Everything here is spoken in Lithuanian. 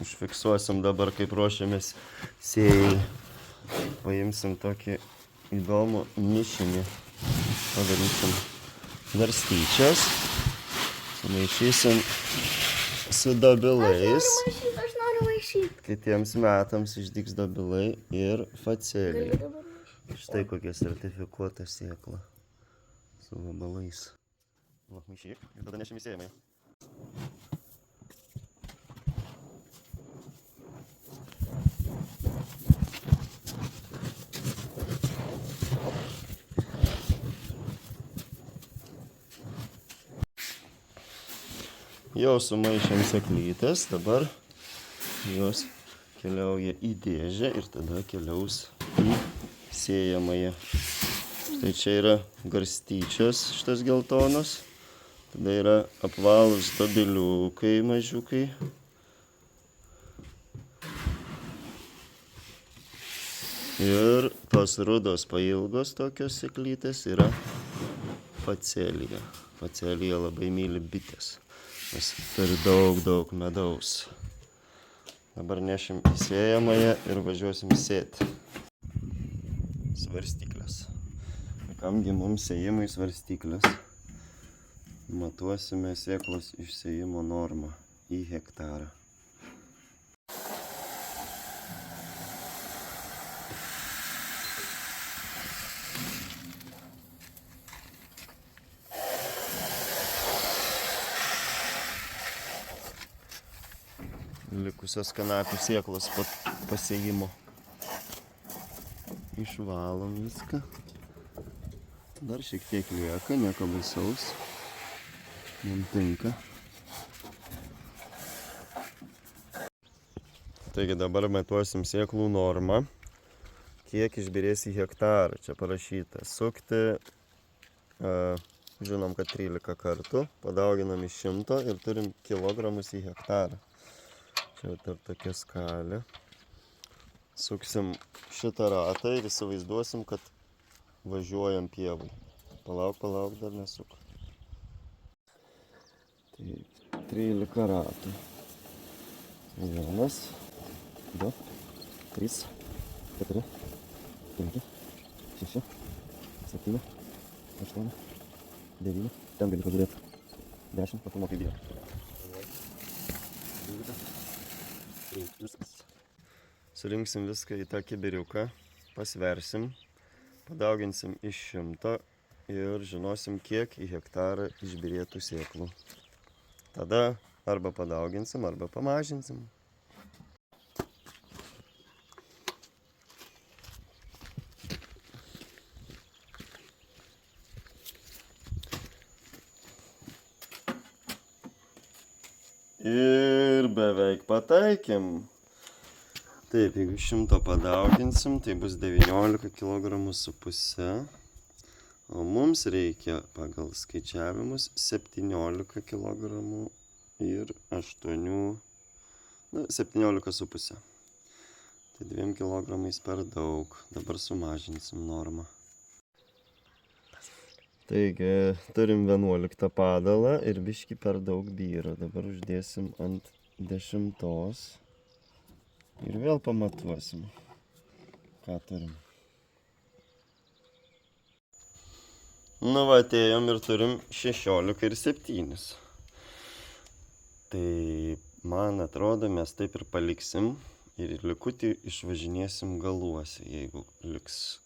užfiksuosim dabar, kaip ruošiamės sėjai. Paimsim tokį įdomų mišinį. Padarysim garstyčias. Sumaišysim su dobilais. Aš noriu maišyti. Kitiems metams išdygs dobilai ir faceliai. Galiu dabar maišyti. Štai kokia sertifikuota sėkla. Su vabalais. Va, maišyk. Ir tada nešim į sėjamąją. Jau sumaišėm sėklytes, dabar jos keliauja į dėžę ir tada keliaus į sėjamąją. Tai čia yra garstyčios šitas geltonos, tada yra apvalūs dobiliukai mažiukai. Ir tos rudos pailgos tokios sėklytės yra facelija. Facelija labai myli bitės. Nes turi daug medaus. Dabar nešim į sėjamąją ir važiuosim sėti. Svarstyklės. Kamgi mums sėjimui svarstyklės? Matuosime sėklos išsėjimo normą į hektarą. Likusios kanapių sėklos pasėjimo. Išvalom viską. Dar šiek tiek lieka, nieko baisaus. Mums tinka. Taigi dabar matuosim sėklų normą. Kiek išbyrės į hektarą. Čia parašyta. Sukti, žinom, kad 13 kartų. Padauginam iš 100 ir turim kilogramus į hektarą. Čia dar tokia skalė. Suksim šitą ratą ir įsivaizduosim, kad važiuojam pievai. Palauk, dar nesuk. Taip, 13 ratų. 1, 2, 3, 4, 5, 6, 7, 8, 9. Ten gali pažiūrėti. 10, papilno kaip bijo. 12. Viskas. Surinksim viską į tą kibiriuką, pasversim, padauginsim iš 100 ir žinosim, kiek į hektarą išbyrėtų sėklų. Tada arba padauginsim, arba pamažinsim. Ir beveik pataikėm. Taip, jeigu 100 padauginsim, tai bus 19 kg su puse. O mums reikia pagal skaičiavimus 17 kg ir 17 su puse. Tai 2 kg per daug. Dabar sumažinsim normą. Taigi, turim 11 padalą ir biškį per daug byra. Dabar uždėsim ant 10 ir vėl pamatuosim, ką turim. Nu va, atėjom ir turim 16 ir 7. Tai man atrodo, mes taip ir paliksim ir likutį išvažinėsim galuose, jeigu liks